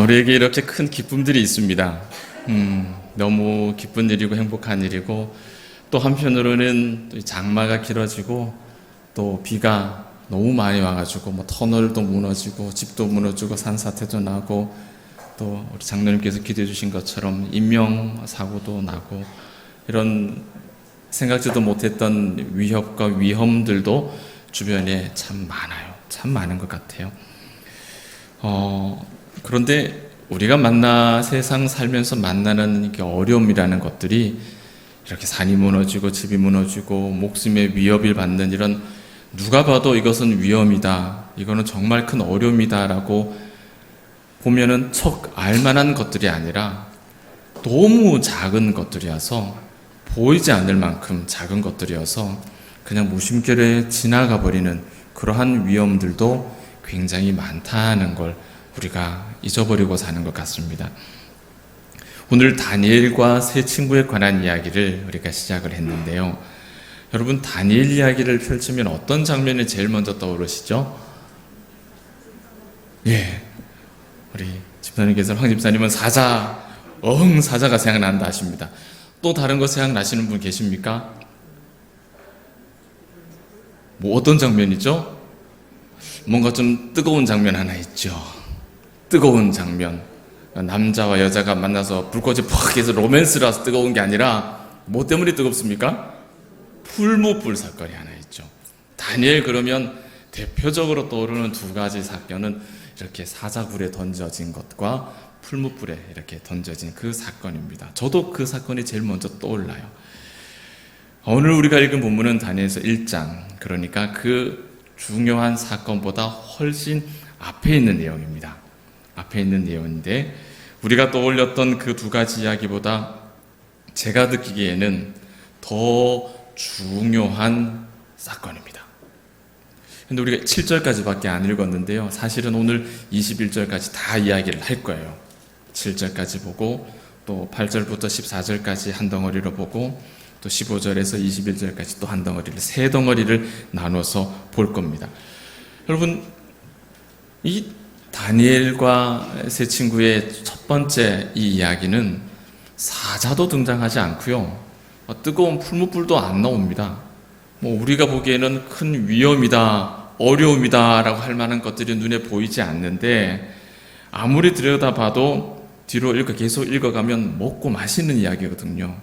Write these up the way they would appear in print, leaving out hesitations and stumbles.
우리에게 이렇게 큰 기쁨들이 있습니다. 너무 기쁜 일이고 행복한 일이고, 또 한편으로는 또 장마가 길어지고 또 비가 너무 많이 와가지고 뭐 터널도 무너지고 집도 무너지고 산사태도 나고, 또 우리 장로님께서 기도해 주신 것처럼 인명사고도 나고, 이런 생각지도 못했던 위협과 위험들도 주변에 참 많아요. 참 많은 것 같아요. 그런데 우리가 세상 살면서 만나는 이렇게 어려움이라는 것들이, 이렇게 산이 무너지고 집이 무너지고 목숨의 위협을 받는 이런, 누가 봐도 이것은 위험이다, 이거는 정말 큰 어려움이다 라고 보면은 척 알만한 것들이 아니라 너무 작은 것들이어서, 보이지 않을 만큼 작은 것들이어서 그냥 무심결에 지나가 버리는 그러한 위험들도 굉장히 많다는 걸 우리가 잊어버리고 사는 것 같습니다. 오늘 다니엘과 세 친구에 관한 이야기를 우리가 시작을 했는데요. 여러분, 다니엘 이야기를 펼치면 어떤 장면이 제일 먼저 떠오르시죠? 예, 우리 집사님께서, 황 집사님은 사자가 생각난다 하십니다. 또 다른 거 생각나시는 분 계십니까? 뭐 어떤 장면이죠? 뭔가 좀 뜨거운 장면 하나 있죠. 뜨거운 장면. 남자와 여자가 만나서 불꽃이 퍽 해서 로맨스라서 뜨거운 게 아니라 뭐 때문에 뜨겁습니까? 풀무불 사건이 하나 있죠. 다니엘 그러면 대표적으로 떠오르는 두 가지 사건은 이렇게 사자굴에 던져진 것과 풀무불에 이렇게 던져진 그 사건입니다. 저도 그 사건이 제일 먼저 떠올라요. 오늘 우리가 읽은 본문은 다니엘서 1장, 그러니까 그 중요한 사건보다 훨씬 앞에 있는 내용입니다. 앞에 있는 내용인데, 우리가 떠올렸던 그 두 가지 이야기보다 제가 느끼기에는 더 중요한 사건입니다. 근데 우리가 7절까지밖에 안 읽었는데요. 사실은 오늘 21절까지 다 이야기를 할 거예요. 7절까지 보고 또 8절부터 14절까지 한 덩어리로 보고, 또 15절에서 21절까지 또 한 덩어리를, 세 덩어리를 나눠서 볼 겁니다. 여러분, 이 다니엘과 세 친구의 첫 번째 이 이야기는 사자도 등장하지 않고요, 뜨거운 풀무불도 안 나옵니다. 뭐 우리가 보기에는 큰 위험이다, 어려움이다 라고 할 만한 것들이 눈에 보이지 않는데, 아무리 들여다봐도 뒤로 계속 읽어가면 먹고 마시는 이야기거든요.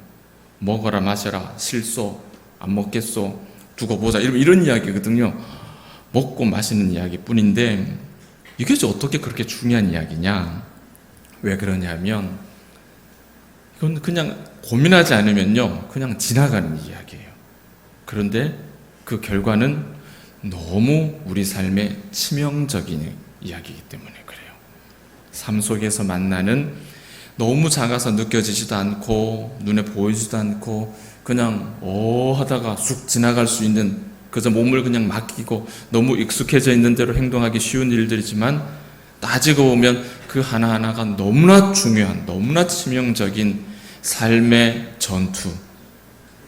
먹어라 마셔라, 실소, 안 먹겠소, 두고 보자, 이런 이야기거든요. 먹고 마시는 이야기뿐인데, 이게 어떻게 그렇게 중요한 이야기냐? 왜 그러냐면, 이건 그냥 고민하지 않으면요, 그냥 지나가는 이야기예요. 그런데 그 결과는 너무 우리 삶에 치명적인 이야기이기 때문에 그래요. 삶 속에서 만나는, 너무 작아서 느껴지지도 않고 눈에 보이지도 않고 그냥 하다가 쑥 지나갈 수 있는, 그저 몸을 그냥 맡기고 너무 익숙해져 있는 대로 행동하기 쉬운 일들이지만, 따지고 보면 그 하나하나가 너무나 중요한, 너무나 치명적인 삶의 전투,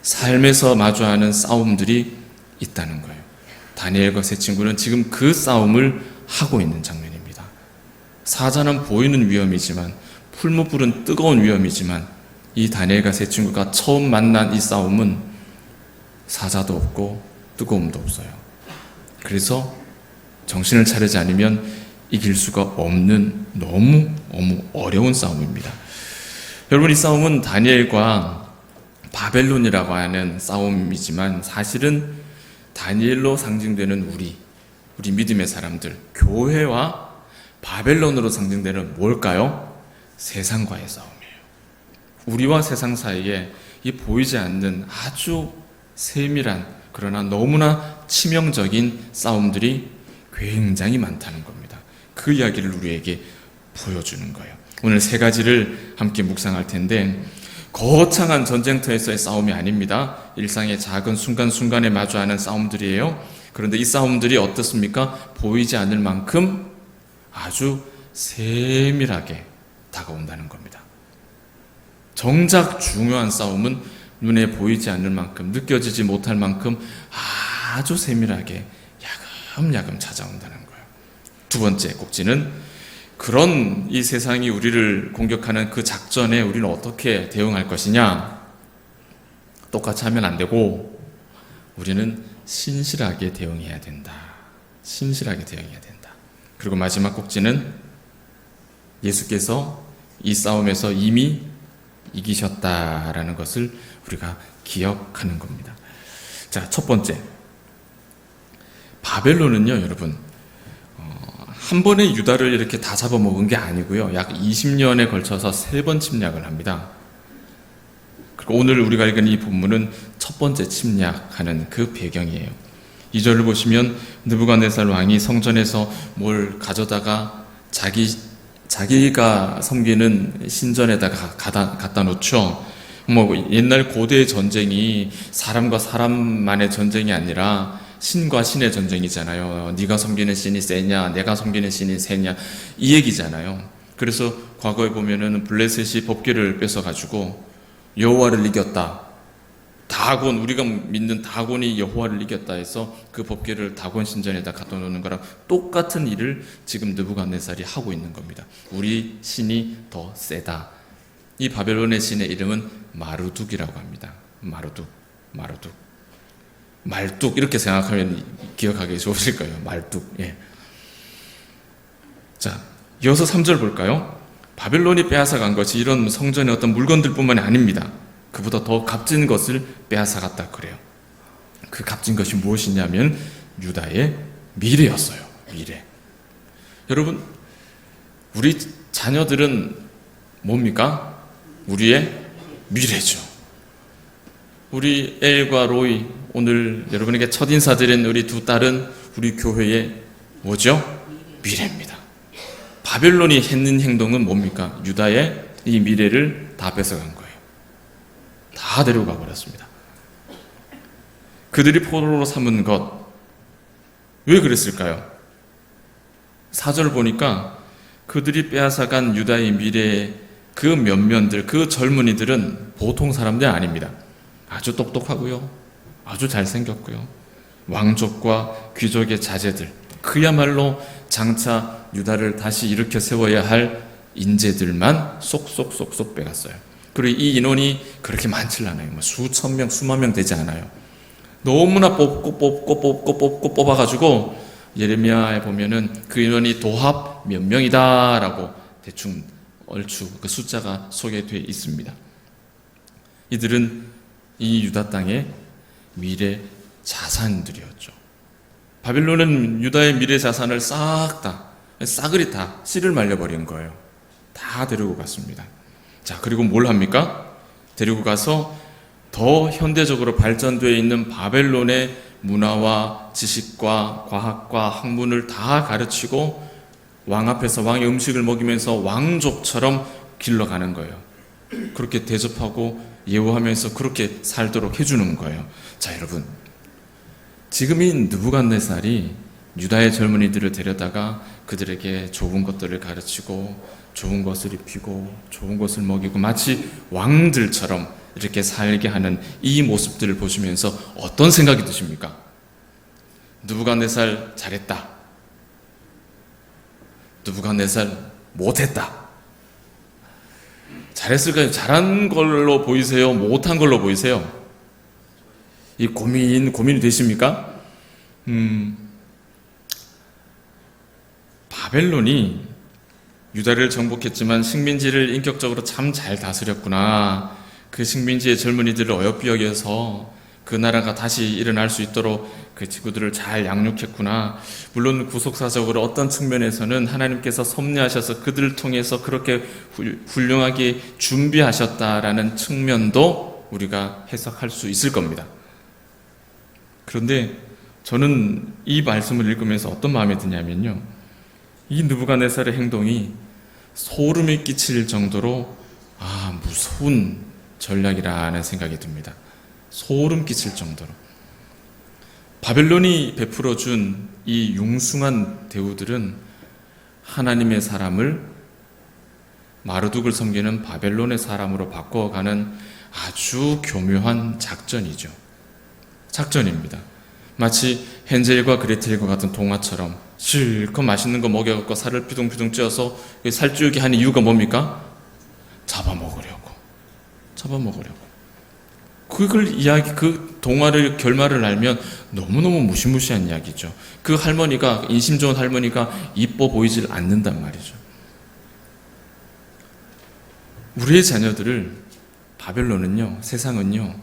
삶에서 마주하는 싸움들이 있다는 거예요. 다니엘과 세 친구는 지금 그 싸움을 하고 있는 장면입니다. 사자는 보이는 위험이지만, 풀무불은 뜨거운 위험이지만, 이 다니엘과 세 친구가 처음 만난 이 싸움은 사자도 없고 뜨거움도 없어요. 그래서 정신을 차리지 않으면 이길 수가 없는 너무 어려운 싸움입니다. 여러분, 이 싸움은 다니엘과 바벨론이라고 하는 싸움이지만, 사실은 다니엘로 상징되는 우리 믿음의 사람들, 교회와 바벨론으로 상징되는 뭘까요? 세상과의 싸움이에요. 우리와 세상 사이에 이 보이지 않는 아주 세밀한, 그러나 너무나 치명적인 싸움들이 굉장히 많다는 겁니다. 그 이야기를 우리에게 보여주는 거예요. 오늘 세 가지를 함께 묵상할 텐데, 거창한 전쟁터에서의 싸움이 아닙니다. 일상의 작은 순간순간에 마주하는 싸움들이에요. 그런데 이 싸움들이 어떻습니까? 보이지 않을 만큼 아주 세밀하게 다가온다는 겁니다. 정작 중요한 싸움은 눈에 보이지 않을 만큼, 느껴지지 못할 만큼 아주 세밀하게 야금야금 찾아온다는 거예요. 두 번째 꼭지는 그런 이 세상이 우리를 공격하는 그 작전에 우리는 어떻게 대응할 것이냐? 똑같이 하면 안 되고 우리는 신실하게 대응해야 된다. 신실하게 대응해야 된다. 그리고 마지막 꼭지는 예수께서 이 싸움에서 이미 이기셨다라는 것을 우리가 기억하는 겁니다. 자, 첫 번째. 바벨론은요, 여러분, 한 번에 유다를 이렇게 다 잡아먹은 게 아니고요. 약 20년에 걸쳐서 3번 침략을 합니다. 그리고 오늘 우리가 읽은 이 본문은 첫 번째 침략하는 그 배경이에요. 2절을 보시면 느부갓네살 왕이 성전에서 뭘 가져다가 자기가 섬기는 신전에다가 갖다 놓죠. 옛날 고대 전쟁이 사람과 사람만의 전쟁이 아니라 신과 신의 전쟁이잖아요. 네가 섬기는 신이 세냐, 내가 섬기는 신이 세냐, 이 얘기잖아요. 그래서 과거에 보면은 블레셋이 법궤를 뺏어가지고 여호와를 이겼다. 다곤, 우리가 믿는 다곤이 여호와를 이겼다 해서 그 법궤를 다곤 신전에다 갖다 놓는 거랑 똑같은 일을 지금 느부갓네살이 하고 있는 겁니다. 우리 신이 더 세다. 이 바벨론의 신의 이름은 마르둑이라고 합니다. 마르둑. 말뚝 이렇게 생각하면 기억하기 좋으실 거예요. 말뚝. 예. 자, 이어서 3절 볼까요? 바벨론이 빼앗아간 것이 이런 성전의 어떤 물건들뿐만이 아닙니다. 그보다 더 값진 것을 빼앗아갔다 그래요. 그 값진 것이 무엇이냐면 유다의 미래였어요. 미래. 여러분, 우리 자녀들은 뭡니까? 우리의 미래죠. 우리 엘과 로이, 오늘 여러분에게 첫 인사드린 우리 두 딸은 우리 교회의 뭐죠? 미래입니다. 바벨론이 했는 행동은 뭡니까? 유다의 이 미래를 다 뺏어간 거예요. 다 데리고 가버렸습니다. 그들이 포로로 삼은 것, 왜 그랬을까요? 4절 보니까 그들이 빼앗아간 유다의 미래의 그 면면들, 그 젊은이들은 보통 사람들이 아닙니다. 아주 똑똑하고요, 아주 잘생겼고요, 왕족과 귀족의 자제들, 그야말로 장차 유다를 다시 일으켜 세워야 할 인재들만 쏙쏙쏙쏙 빼갔어요. 그리고 이 인원이 그렇게 많지 않아요. 수천 명, 수만 명 되지 않아요. 너무나 뽑고 뽑아가지고 예레미야에 보면은 그 인원이 도합 몇 명이다라고 대충 얼추 그 숫자가 소개되어 있습니다. 이들은 이 유다 땅의 미래 자산들이었죠. 바빌론은 유다의 미래 자산을 싸그리 다 씨를 말려버린 거예요. 다 데리고 갔습니다. 자, 그리고 뭘 합니까? 데리고 가서 더 현대적으로 발전되어 있는 바벨론의 문화와 지식과 과학과 학문을 다 가르치고 왕 앞에서 왕의 음식을 먹이면서 왕족처럼 길러가는 거예요. 그렇게 대접하고 예우하면서 그렇게 살도록 해주는 거예요. 자, 여러분, 지금 이 느부갓네살이 유다의 젊은이들을 데려다가 그들에게 좋은 것들을 가르치고 좋은 것을 입히고 좋은 것을 먹이고 마치 왕들처럼 이렇게 살게 하는 이 모습들을 보시면서 어떤 생각이 드십니까? 느부갓네살 잘했다, 느부갓네살 못했다. 잘했을까요? 잘한 걸로 보이세요? 못한 걸로 보이세요? 이 고민이 되십니까? 바벨론이 유다를 정복했지만 식민지를 인격적으로 참 잘 다스렸구나. 그 식민지의 젊은이들을 어여삐 여겨서 그 나라가 다시 일어날 수 있도록 그 친구들을 잘 양육했구나. 물론 구속사적으로 어떤 측면에서는 하나님께서 섭리하셔서 그들을 통해서 그렇게 훌륭하게 준비하셨다라는 측면도 우리가 해석할 수 있을 겁니다. 그런데 저는 이 말씀을 읽으면서 어떤 마음이 드냐면요, 이 느부갓네살의 행동이 소름이 끼칠 정도로 무서운 전략이라는 생각이 듭니다. 소름 끼칠 정도로. 바벨론이 베풀어준 이 융숭한 대우들은 하나님의 사람을 마르둑을 섬기는 바벨론의 사람으로 바꿔가는 아주 교묘한 작전입니다. 마치 헨젤과 그레텔과 같은 동화처럼 실컷 맛있는 거 먹여갖고 살을 피둥피둥 쪄서 살찌우게 하는 이유가 뭡니까? 잡아먹으려고. 그 동화를 결말을 알면 너무너무 무시무시한 이야기죠. 그 할머니가, 인심 좋은 할머니가 이뻐 보이질 않는단 말이죠. 우리의 자녀들을 바벨론은요, 세상은요,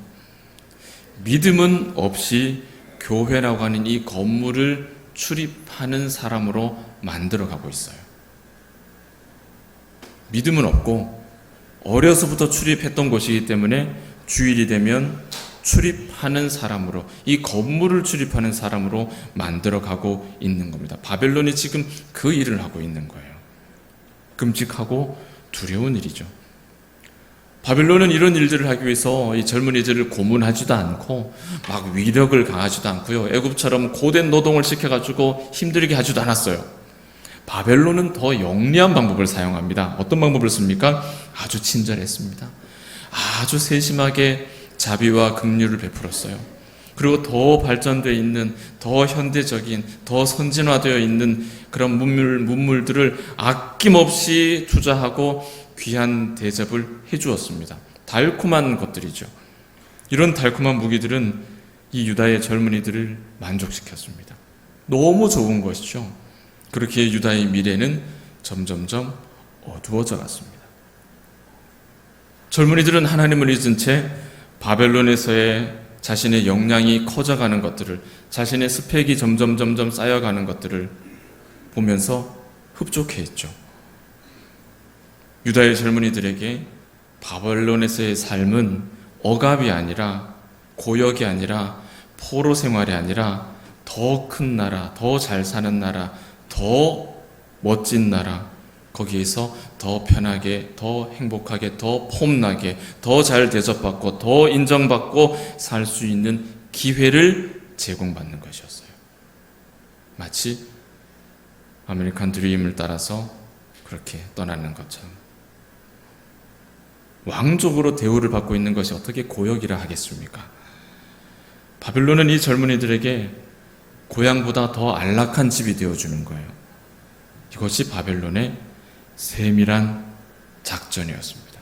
믿음은 없이 교회라고 하는 이 건물을 출입하는 사람으로 만들어가고 있어요. 믿음은 없고 어려서부터 출입했던 곳이기 때문에 주일이 되면 출입하는 사람으로, 이 건물을 출입하는 사람으로 만들어가고 있는 겁니다. 바벨론이 지금 그 일을 하고 있는 거예요. 끔찍하고 두려운 일이죠. 바벨론은 이런 일들을 하기 위해서 이 젊은이들을 고문하지도 않고 막 위력을 가하지도 않고요. 애굽처럼 고된 노동을 시켜가지고 힘들게 하지도 않았어요. 바벨론은 더 영리한 방법을 사용합니다. 어떤 방법을 씁니까? 아주 친절했습니다. 아주 세심하게 자비와 긍휼을 베풀었어요. 그리고 더 발전되어 있는, 더 현대적인, 더 선진화되어 있는 그런 문물들을 아낌없이 투자하고 귀한 대접을 해주었습니다. 달콤한 것들이죠. 이런 달콤한 무기들은 이 유다의 젊은이들을 만족시켰습니다. 너무 좋은 것이죠. 그렇게 유다의 미래는 점점점 어두워져 갔습니다. 젊은이들은 하나님을 잊은 채 바벨론에서의 자신의 역량이 커져가는 것들을, 자신의 스펙이 점점 쌓여가는 것들을 보면서 흡족해했죠. 유다의 젊은이들에게 바벨론에서의 삶은 억압이 아니라, 고역이 아니라, 포로 생활이 아니라 더 큰 나라, 더 잘 사는 나라, 더 멋진 나라, 거기에서 더 편하게, 더 행복하게, 더 폼나게, 더 잘 대접받고, 더 인정받고 살 수 있는 기회를 제공받는 것이었어요. 마치 아메리칸 드림을 따라서 그렇게 떠나는 것처럼. 왕족으로 대우를 받고 있는 것이 어떻게 고역이라 하겠습니까? 바벨론은 이 젊은이들에게 고향보다 더 안락한 집이 되어주는 거예요. 이것이 바벨론의 세밀한 작전이었습니다.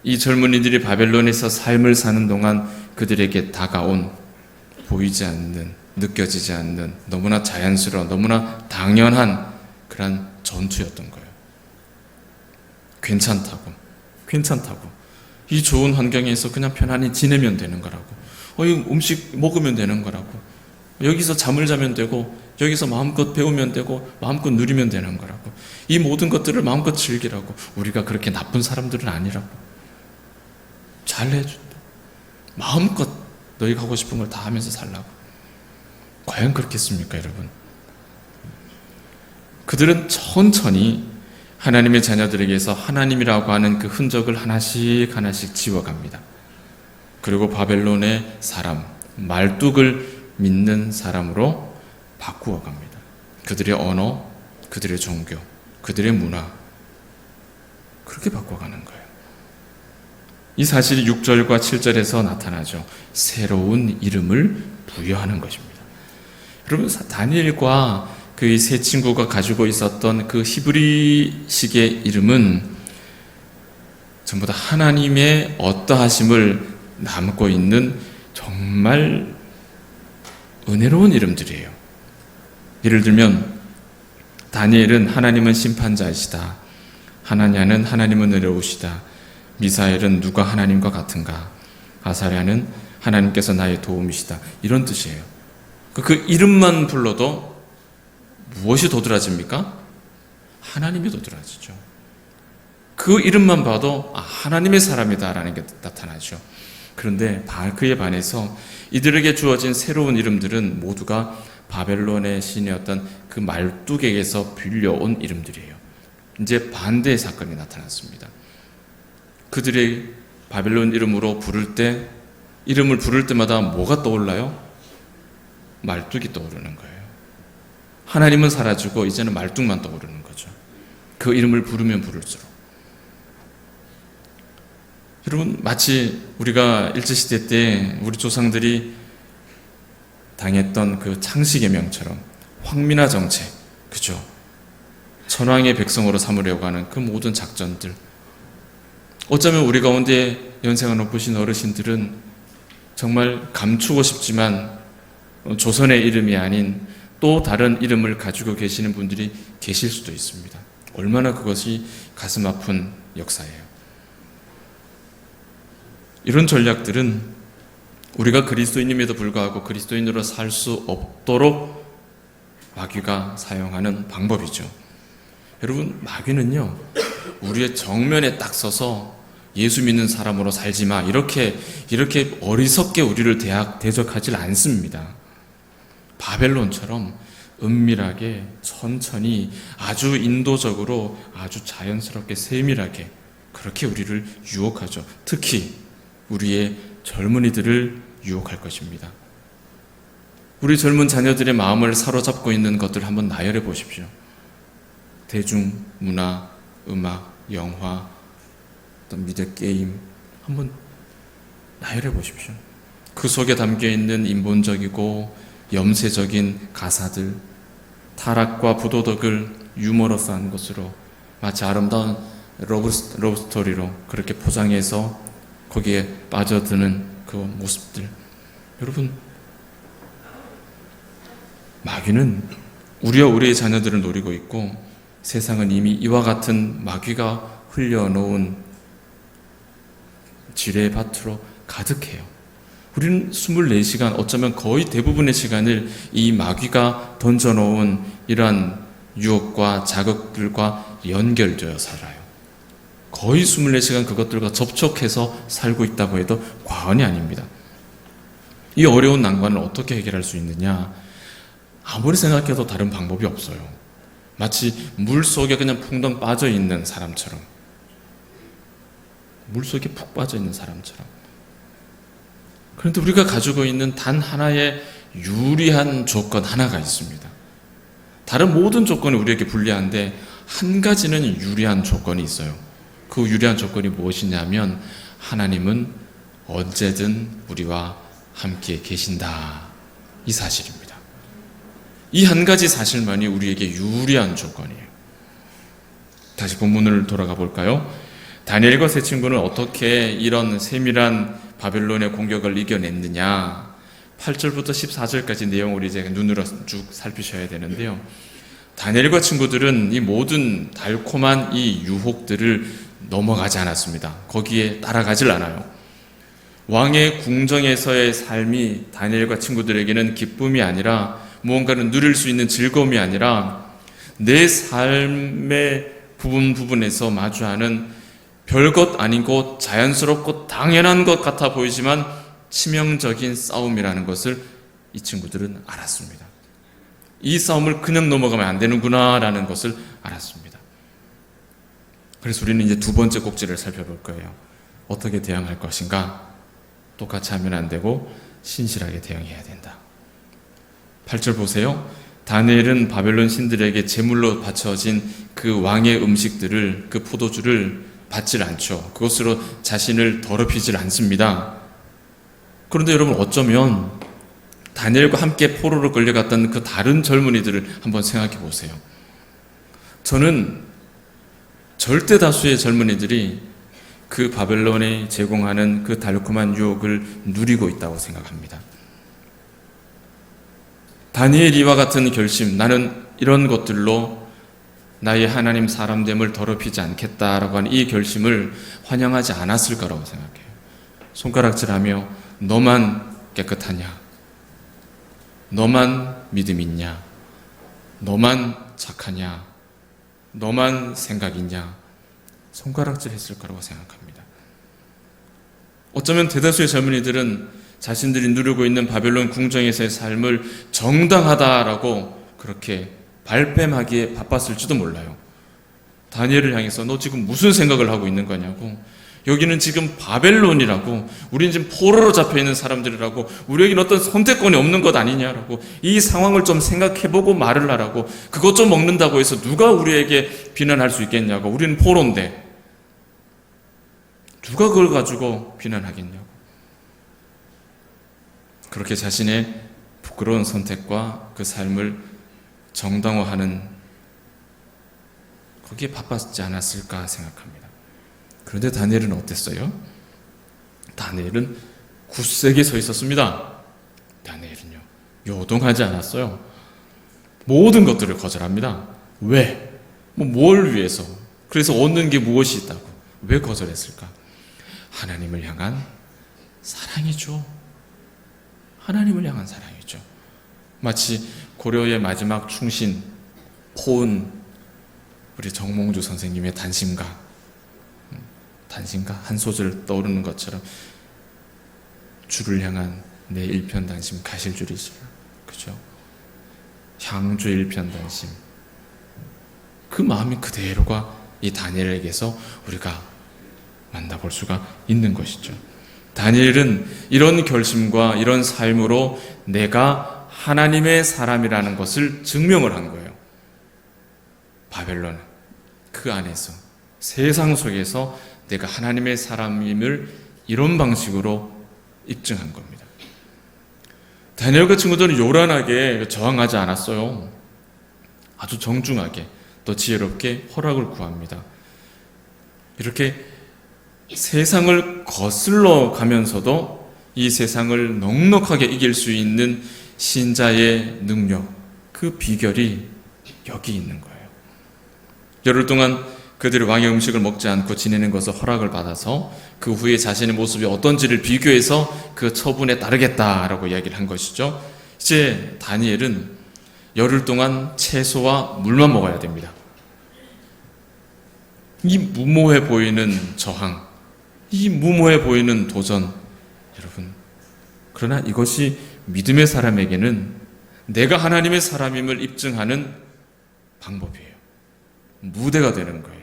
이 젊은이들이 바벨론에서 삶을 사는 동안 그들에게 다가온, 보이지 않는, 느껴지지 않는, 너무나 자연스러운, 너무나 당연한 그런 전투였던 거예요. 괜찮다고. 이 좋은 환경에서 그냥 편안히 지내면 되는 거라고. 이 음식 먹으면 되는 거라고. 여기서 잠을 자면 되고, 여기서 마음껏 배우면 되고, 마음껏 누리면 되는 거라고. 이 모든 것들을 마음껏 즐기라고. 우리가 그렇게 나쁜 사람들은 아니라고. 잘 해준다. 마음껏 너희가 하고 싶은 걸 다 하면서 살라고. 과연 그렇겠습니까, 여러분? 그들은 천천히 하나님의 자녀들에게서 하나님이라고 하는 그 흔적을 하나씩 지워갑니다. 그리고 바벨론의 사람, 말뚝을 믿는 사람으로 바꾸어 갑니다. 그들의 언어, 그들의 종교, 그들의 문화, 그렇게 바꿔가는 거예요. 이 사실이 6절과 7절에서 나타나죠. 새로운 이름을 부여하는 것입니다. 여러분, 다니엘과 그 세 친구가 가지고 있었던 그 히브리식의 이름은 전부 다 하나님의 어떠하심을 담고 있는 정말 은혜로운 이름들이에요. 예를 들면 다니엘은 하나님은 심판자이시다. 하나냐는 하나님은 은혜로우시다. 미사엘은 누가 하나님과 같은가. 아사랴는 하나님께서 나의 도움이시다. 이런 뜻이에요. 그 이름만 불러도 무엇이 도드라집니까? 하나님이 도드라지죠. 그 이름만 봐도 하나님의 사람이다라는 게 나타나죠. 그런데 그에 반해서 이들에게 주어진 새로운 이름들은 모두가 바벨론의 신이었던 그 말뚝에게서 빌려온 이름들이에요. 이제 반대의 사건이 나타났습니다. 그들의 바벨론 이름으로 이름을 부를 때마다 뭐가 떠올라요? 말뚝이 떠오르는 거예요. 하나님은 사라지고 이제는 말뚝만 떠오르는 거죠. 그 이름을 부르면 부를수록. 여러분, 마치 우리가 일제시대 때 우리 조상들이 당했던 그 창식의 명처럼 황민화 정책, 그죠? 천황의 백성으로 삼으려고 하는 그 모든 작전들, 어쩌면 우리 가운데 연세가 높으신 어르신들은 정말 감추고 싶지만 조선의 이름이 아닌 또 다른 이름을 가지고 계시는 분들이 계실 수도 있습니다. 얼마나 그것이 가슴 아픈 역사예요. 이런 전략들은 우리가 그리스도인임에도 불구하고 그리스도인으로 살 수 없도록 마귀가 사용하는 방법이죠. 여러분, 마귀는요, 우리의 정면에 딱 서서 예수 믿는 사람으로 살지 마, 이렇게 어리석게 우리를 대적하지 않습니다. 바벨론처럼 은밀하게 천천히 아주 인도적으로 아주 자연스럽게 세밀하게 그렇게 우리를 유혹하죠. 특히 우리의 젊은이들을 유혹할 것입니다. 우리 젊은 자녀들의 마음을 사로잡고 있는 것들 한번 나열해 보십시오. 대중문화, 음악, 영화, 어떤 미디어 게임 한번 나열해 보십시오. 그 속에 담겨있는 인본적이고 염세적인 가사들, 타락과 부도덕을 유머러스 한 것으로 마치 아름다운 러브스토리로 그렇게 포장해서 거기에 빠져드는 그 모습들. 여러분, 마귀는 우리와 우리의 자녀들을 노리고 있고 세상은 이미 이와 같은 마귀가 흘려놓은 지뢰의 밭으로 가득해요. 우리는 24시간, 어쩌면 거의 대부분의 시간을 이 마귀가 던져놓은 이러한 유혹과 자극들과 연결되어 살아요. 거의 24시간 그것들과 접촉해서 살고 있다고 해도 과언이 아닙니다. 이 어려운 난관을 어떻게 해결할 수 있느냐? 아무리 생각해도 다른 방법이 없어요. 마치 물 속에 그냥 풍덩 빠져 있는 사람처럼, 물 속에 푹 빠져 있는 사람처럼. 그런데 우리가 가지고 있는 단 하나의 유리한 조건 하나가 있습니다. 다른 모든 조건이 우리에게 불리한데 한 가지는 유리한 조건이 있어요. 그 유리한 조건이 무엇이냐면 하나님은 언제든 우리와 함께 계신다, 이 사실입니다. 이 한 가지 사실만이 우리에게 유리한 조건이에요. 다시 본문을 돌아가 볼까요? 다니엘과 세 친구는 어떻게 이런 세밀한 바벨론의 공격을 이겨냈느냐? 8절부터 14절까지 내용을 이제 눈으로 쭉 살피셔야 되는데요. 다니엘과 친구들은 이 모든 달콤한 이 유혹들을 넘어가지 않았습니다. 거기에 따라가질 않아요. 왕의 궁정에서의 삶이 다니엘과 친구들에게는 기쁨이 아니라 무언가를 누릴 수 있는 즐거움이 아니라 내 삶의 부분에서 마주하는 별것 아니고 자연스럽고 당연한 것 같아 보이지만 치명적인 싸움이라는 것을 이 친구들은 알았습니다. 이 싸움을 그냥 넘어가면 안 되는구나 라는 것을 알았습니다. 그래서 우리는 이제 두 번째 꼭지를 살펴볼 거예요. 어떻게 대응할 것인가? 똑같이 하면 안 되고 신실하게 대응해야 된다. 8절 보세요. 다니엘은 바벨론 신들에게 제물로 바쳐진 그 왕의 음식들을, 그 포도주를 받질 않죠. 그것으로 자신을 더럽히질 않습니다. 그런데 여러분, 어쩌면 다니엘과 함께 포로로 끌려갔던 그 다른 젊은이들을 한번 생각해 보세요. 저는 절대 다수의 젊은이들이 그 바벨론에 제공하는 그 달콤한 유혹을 누리고 있다고 생각합니다. 다니엘이와 같은 결심, 나는 이런 것들로 나의 하나님 사람됨을 더럽히지 않겠다라고 하는 이 결심을 환영하지 않았을 거라고 생각해요. 손가락질하며 너만 깨끗하냐? 너만 믿음 있냐? 너만 착하냐? 너만 생각 있냐? 손가락질 했을 거라고 생각합니다. 어쩌면 대다수의 젊은이들은 자신들이 누리고 있는 바벨론 궁정에서의 삶을 정당하다라고 그렇게 발뺌하기에 바빴을지도 몰라요. 다니엘을 향해서 너 지금 무슨 생각을 하고 있는 거냐고, 여기는 지금 바벨론이라고, 우리는 지금 포로로 잡혀있는 사람들이라고, 우리에게는 어떤 선택권이 없는 것 아니냐라고, 이 상황을 좀 생각해보고 말을 하라고, 그것 좀 먹는다고 해서 누가 우리에게 비난할 수 있겠냐고, 우리는 포로인데 누가 그걸 가지고 비난하겠냐고, 그렇게 자신의 부끄러운 선택과 그 삶을 정당화하는 거기에 바빴지 않았을까 생각합니다. 그런데 다니엘은 어땠어요? 다니엘은 굳세게 서 있었습니다. 다니엘은요, 요동하지 않았어요. 모든 것들을 거절합니다. 왜? 뭘 위해서? 그래서 얻는 게 무엇이 있다고? 왜 거절했을까? 하나님을 향한 사랑이죠. 하나님을 향한 사랑이죠. 마치 고려의 마지막 충신 포은 우리 정몽주 선생님의 단심가 한 소절 떠오르는 것처럼 주를 향한 내 일편단심 가실 줄이시라. 그죠? 향주 일편단심. 그 마음이 그대로가 이 다니엘에게서 우리가 만나볼 수가 있는 것이죠. 다니엘은 이런 결심과 이런 삶으로 내가 하나님의 사람이라는 것을 증명을 한 거예요. 바벨론 그 안에서 세상 속에서 내가 하나님의 사람임을 이런 방식으로 입증한 겁니다. 다니엘과 친구들은 요란하게 저항하지 않았어요. 아주 정중하게 또 지혜롭게 허락을 구합니다. 이렇게 세상을 거슬러 가면서도 이 세상을 넉넉하게 이길 수 있는 신자의 능력, 그 비결이 여기 있는 거예요. 열흘 동안 그들이 왕의 음식을 먹지 않고 지내는 것을 허락을 받아서 그 후에 자신의 모습이 어떤지를 비교해서 그 처분에 따르겠다라고 이야기를 한 것이죠. 이제 다니엘은 열흘 동안 채소와 물만 먹어야 됩니다. 이 무모해 보이는 저항, 이 무모해 보이는 도전, 여러분, 그러나 이것이 믿음의 사람에게는 내가 하나님의 사람임을 입증하는 방법이에요. 무대가 되는 거예요.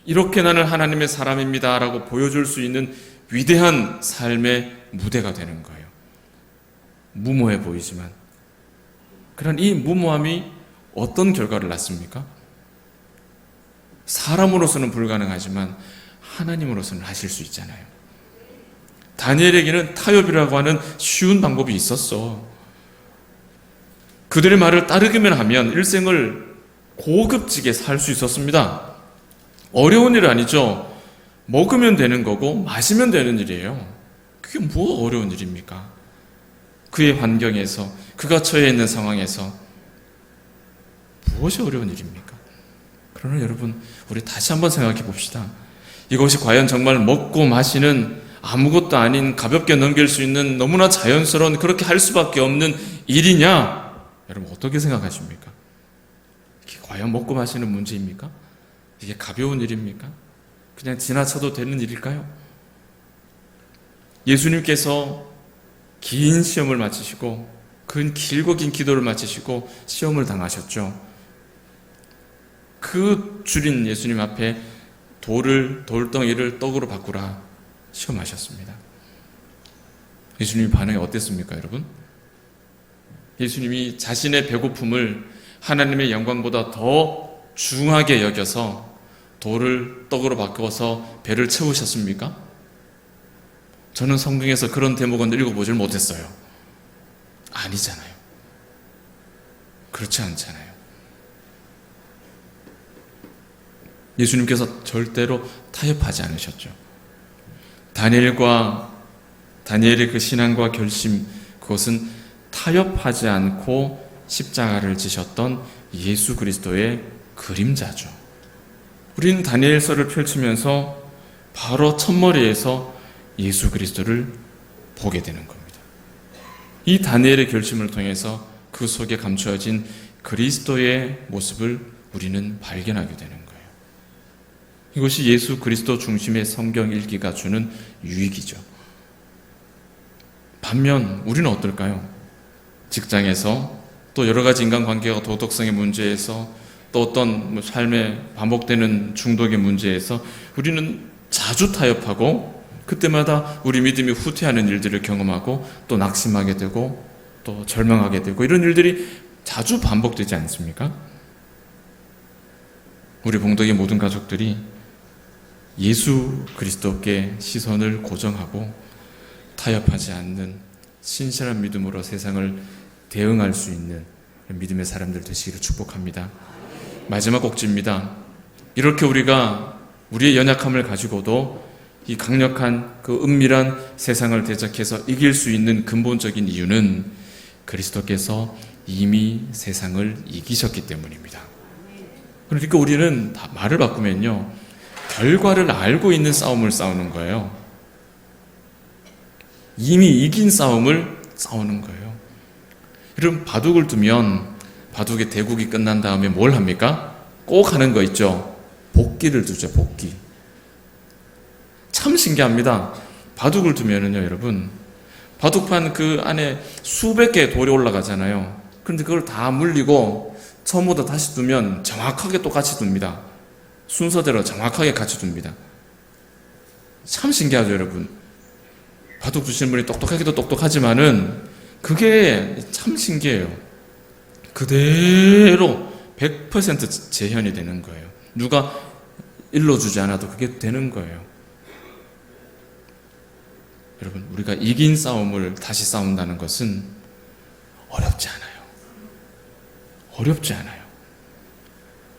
이렇게 나는 하나님의 사람입니다 라고 보여줄 수 있는 위대한 삶의 무대가 되는 거예요. 무모해 보이지만, 그런 이 무모함이 어떤 결과를 낳습니까? 사람으로서는 불가능하지만 하나님으로서는 하실 수 있잖아요. 다니엘에게는 타협이라고 하는 쉬운 방법이 있었어. 그들의 말을 따르기만 하면 일생을 고급지게 살 수 있었습니다. 어려운 일 아니죠. 먹으면 되는 거고 마시면 되는 일이에요. 그게 뭐 어려운 일입니까? 그의 환경에서, 그가 처해 있는 상황에서 무엇이 어려운 일입니까? 그러나 여러분, 우리 다시 한번 생각해 봅시다. 이것이 과연 정말 먹고 마시는 아무것도 아닌 가볍게 넘길 수 있는 너무나 자연스러운, 그렇게 할 수밖에 없는 일이냐? 여러분 어떻게 생각하십니까? 이게 과연 먹고 마시는 문제입니까? 이게 가벼운 일입니까? 그냥 지나쳐도 되는 일일까요? 예수님께서 긴 시험을 마치시고 길고 긴 기도를 마치시고 시험을 당하셨죠. 그 줄인 예수님 앞에 돌덩이를 떡으로 바꾸라 시험하셨습니다. 예수님의 반응이 어땠습니까, 여러분? 예수님이 자신의 배고픔을 하나님의 영광보다 더 중하게 여겨서 돌을 떡으로 바꿔서 배를 채우셨습니까? 저는 성경에서 그런 대목은 읽어보질 못했어요. 아니잖아요. 그렇지 않잖아요. 예수님께서 절대로 타협하지 않으셨죠. 다니엘의 그 신앙과 결심, 그것은 타협하지 않고 십자가를 지셨던 예수 그리스도의 그림자죠. 우리는 다니엘서를 펼치면서 바로 첫머리에서 예수 그리스도를 보게 되는 겁니다. 이 다니엘의 결심을 통해서 그 속에 감추어진 그리스도의 모습을 우리는 발견하게 되는 거예요. 이것이 예수 그리스도 중심의 성경 읽기가 주는 유익이죠. 반면 우리는 어떨까요? 직장에서, 또 여러 가지 인간관계와 도덕성의 문제에서, 또 어떤 삶에 반복되는 중독의 문제에서 우리는 자주 타협하고 그때마다 우리 믿음이 후퇴하는 일들을 경험하고 또 낙심하게 되고 또 절망하게 되고, 이런 일들이 자주 반복되지 않습니까? 우리 봉덕의 모든 가족들이 예수 그리스도께 시선을 고정하고 타협하지 않는 신실한 믿음으로 세상을 대응할 수 있는 믿음의 사람들 되시기를 축복합니다. 마지막 꼭지입니다. 이렇게 우리가 우리의 연약함을 가지고도 이 강력한 그 은밀한 세상을 대적해서 이길 수 있는 근본적인 이유는 그리스도께서 이미 세상을 이기셨기 때문입니다. 그러니까 우리는 다 말을 바꾸면요, 결과를 알고 있는 싸움을 싸우는 거예요. 이미 이긴 싸움을 싸우는 거예요. 여러분, 바둑을 두면 바둑의 대국이 끝난 다음에 뭘 합니까? 꼭 하는 거 있죠. 복기를 두죠. 복기. 참 신기합니다. 바둑을 두면은요, 여러분, 바둑판 그 안에 수백 개의 돌이 올라가잖아요. 그런데 그걸 다 물리고 처음부터 다시 두면 정확하게 똑같이 둡니다. 순서대로 정확하게 같이 둡니다. 참 신기하죠, 여러분. 바둑 두시는 분이 똑똑하기도 똑똑하지만은 그게 참 신기해요. 그대로 100% 재현이 되는 거예요. 누가 일러주지 않아도 그게 되는 거예요. 여러분, 우리가 이긴 싸움을 다시 싸운다는 것은 어렵지 않아요. 어렵지 않아요.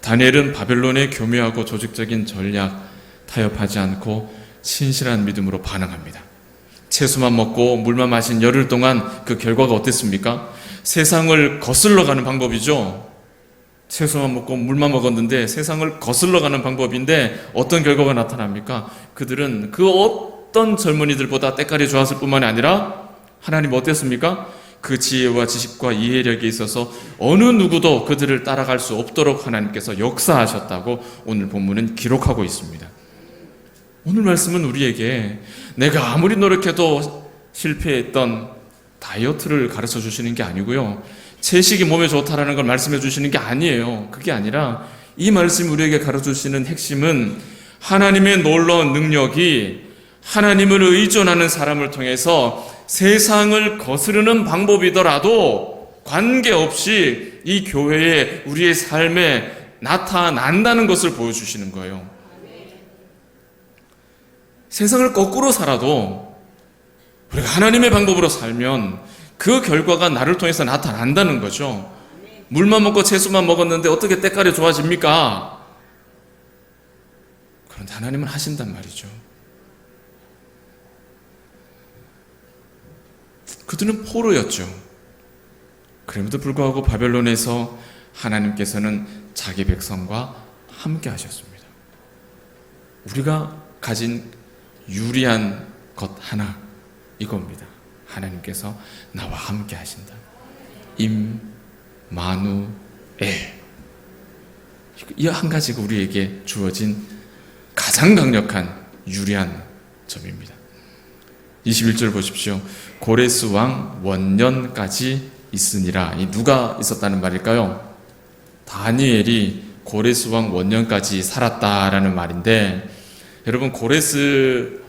다니엘은 바벨론의 교묘하고 조직적인 전략 타협하지 않고 신실한 믿음으로 반응합니다. 채소만 먹고 물만 마신 열흘 동안 그 결과가 어땠습니까? 세상을 거슬러 가는 방법이죠. 채소만 먹고 물만 먹었는데 세상을 거슬러 가는 방법인데 어떤 결과가 나타납니까? 그들은 그 어떤 젊은이들보다 때깔이 좋았을 뿐만이 아니라 하나님 어땠습니까? 그 지혜와 지식과 이해력에 있어서 어느 누구도 그들을 따라갈 수 없도록 하나님께서 역사하셨다고 오늘 본문은 기록하고 있습니다. 오늘 말씀은 우리에게 내가 아무리 노력해도 실패했던 다이어트를 가르쳐 주시는 게 아니고요, 채식이 몸에 좋다라는 걸 말씀해 주시는 게 아니에요. 그게 아니라 이 말씀이 우리에게 가르쳐 주시는 핵심은 하나님의 놀라운 능력이 하나님을 의존하는 사람을 통해서 세상을 거스르는 방법이더라도 관계없이 이 교회에 우리의 삶에 나타난다는 것을 보여주시는 거예요. 세상을 거꾸로 살아도 우리가 하나님의 방법으로 살면 그 결과가 나를 통해서 나타난다는 거죠. 물만 먹고 채소만 먹었는데 어떻게 때깔이 좋아집니까? 그런데 하나님은 하신단 말이죠. 그들은 포로였죠. 그럼에도 불구하고 바벨론에서 하나님께서는 자기 백성과 함께 하셨습니다. 우리가 가진 유리한 것 하나, 이겁니다. 하나님께서 나와 함께 하신다. 임마누엘. 이 한 가지가 우리에게 주어진 가장 강력한 유리한 점입니다. 21절 보십시오. 고레스 왕 원년까지 있으니라. 이 누가 있었다는 말일까요? 다니엘이 고레스 왕 원년까지 살았다라는 말인데, 여러분, 고레스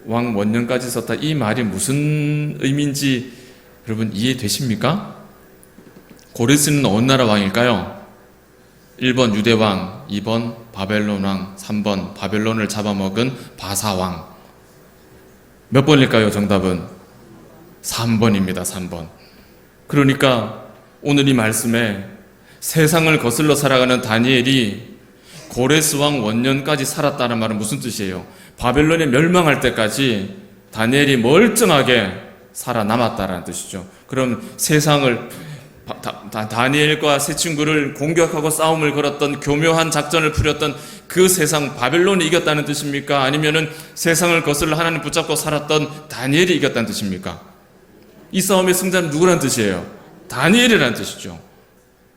왕 원년까지 있었다, 이 말이 무슨 의미인지 여러분 이해되십니까? 고레스는 어느 나라 왕일까요? 1번 유대왕, 2번 바벨론 왕, 3번 바벨론을 잡아먹은 바사왕. 몇 번일까요? 정답은 3번입니다. 3번. 그러니까 오늘 이 말씀에 세상을 거슬러 살아가는 다니엘이 고레스 왕 원년까지 살았다는 말은 무슨 뜻이에요? 바벨론이 멸망할 때까지 다니엘이 멀쩡하게 살아남았다는 뜻이죠. 그럼 세상을 다니엘과 세 친구를 공격하고 싸움을 걸었던 교묘한 작전을 풀었던 그 세상 바벨론이 이겼다는 뜻입니까? 아니면은 세상을 거슬러 하나님 붙잡고 살았던 다니엘이 이겼다는 뜻입니까? 이 싸움의 승자는 누구란 뜻이에요? 다니엘이라는 뜻이죠.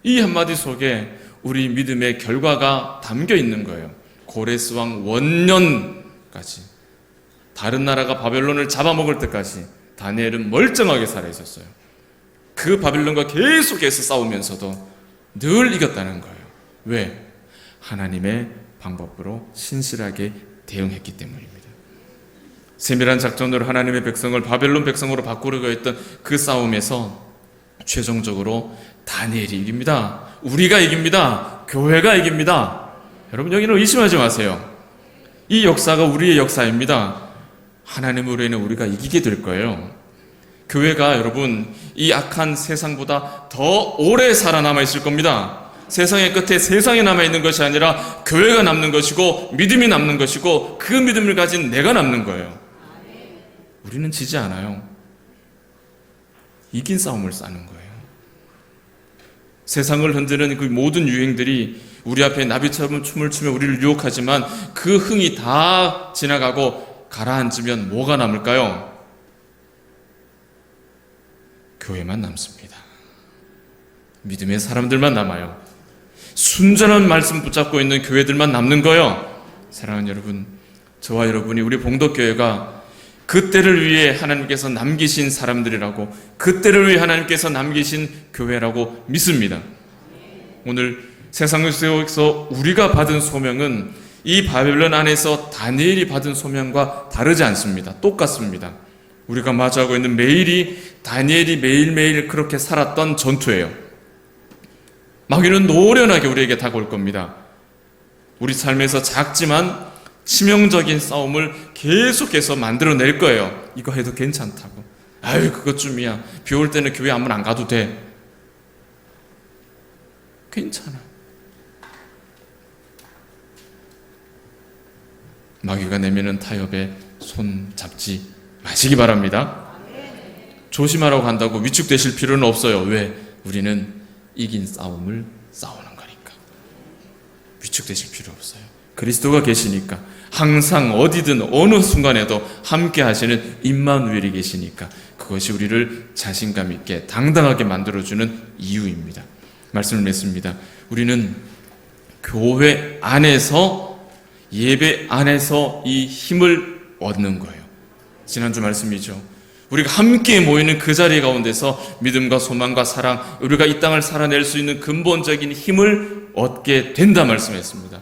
이 한마디 속에 우리 믿음의 결과가 담겨 있는 거예요. 고레스 왕 원년까지, 다른 나라가 바벨론을 잡아먹을 때까지 다니엘은 멀쩡하게 살아 있었어요. 그 바벨론과 계속해서 싸우면서도 늘 이겼다는 거예요. 왜? 하나님의 방법으로 신실하게 대응했기 때문입니다. 세밀한 작전으로 하나님의 백성을 바벨론 백성으로 바꾸려고 했던 그 싸움에서 최종적으로 다니엘이 이깁니다. 우리가 이깁니다. 교회가 이깁니다. 여러분, 여기는 의심하지 마세요. 이 역사가 우리의 역사입니다. 하나님으로 인해 우리가 이기게 될 거예요. 교회가 여러분 이 악한 세상보다 더 오래 살아남아 있을 겁니다. 세상의 끝에 세상이 남아있는 것이 아니라 교회가 남는 것이고 믿음이 남는 것이고 그 믿음을 가진 내가 남는 거예요. 우리는 지지 않아요. 이긴 싸움을 싸는 거예요. 세상을 흔드는 그 모든 유행들이 우리 앞에 나비처럼 춤을 추며 우리를 유혹하지만 그 흥이 다 지나가고 가라앉으면 뭐가 남을까요? 교회만 남습니다. 믿음의 사람들만 남아요. 순전한 말씀 붙잡고 있는 교회들만 남는 거예요. 사랑하는 여러분, 저와 여러분이 우리 봉덕교회가 그때를 위해 하나님께서 남기신 사람들이라고, 그때를 위해 하나님께서 남기신 교회라고 믿습니다. 오늘 세상 속에서 우리가 받은 소명은 이 바벨론 안에서 다니엘이 받은 소명과 다르지 않습니다. 똑같습니다. 우리가 마주하고 있는 매일이 다니엘이 매일매일 그렇게 살았던 전투예요. 마귀는 노련하게 우리에게 다가올 겁니다. 우리 삶에서 작지만 치명적인 싸움을 계속해서 만들어낼 거예요. 이거 해도 괜찮다고. 아유, 그것쯤이야. 비 올 때는 교회 한번 안 가도 돼. 괜찮아. 마귀가 내미는 타협에 손 잡지 마시기 바랍니다. 조심하라고 한다고 위축되실 필요는 없어요. 왜? 우리는 이긴 싸움을 싸우는 거니까. 위축되실 필요 없어요. 그리스도가 계시니까, 항상 어디든 어느 순간에도 함께 하시는 임마누엘이 계시니까 그것이 우리를 자신감 있게 당당하게 만들어주는 이유입니다. 말씀을 맺습니다. 우리는 교회 안에서, 예배 안에서 이 힘을 얻는 거예요. 지난주 말씀이죠. 우리가 함께 모이는 그 자리 가운데서 믿음과 소망과 사랑, 우리가 이 땅을 살아낼 수 있는 근본적인 힘을 얻게 된다 말씀했습니다.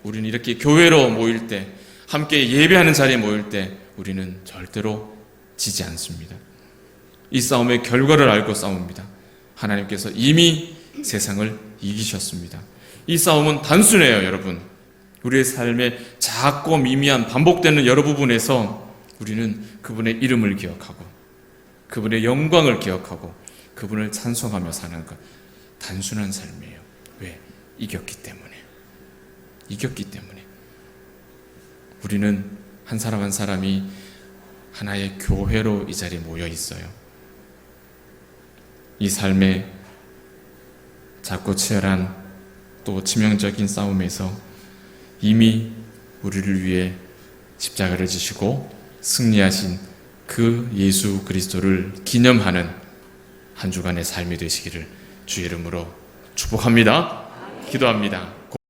우리는 이렇게 교회로 모일 때, 함께 예배하는 자리에 모일 때 우리는 절대로 지지 않습니다. 이 싸움의 결과를 알고 싸웁니다. 하나님께서 이미 세상을 이기셨습니다. 이 싸움은 단순해요, 여러분. 우리의 삶의 작고 미미한 반복되는 여러 부분에서 우리는 그분의 이름을 기억하고 그분의 영광을 기억하고 그분을 찬송하며 사는 것, 단순한 삶이에요. 왜? 이겼기 때문에. 이겼기 때문에. 우리는 한 사람 한 사람이 하나의 교회로 이 자리에 모여 있어요. 이 삶의 작고 치열한 또 치명적인 싸움에서 이미 우리를 위해 십자가를 지시고 승리하신 그 예수 그리스도를 기념하는 한 주간의 삶이 되시기를 주의 이름으로 축복합니다. 기도합니다.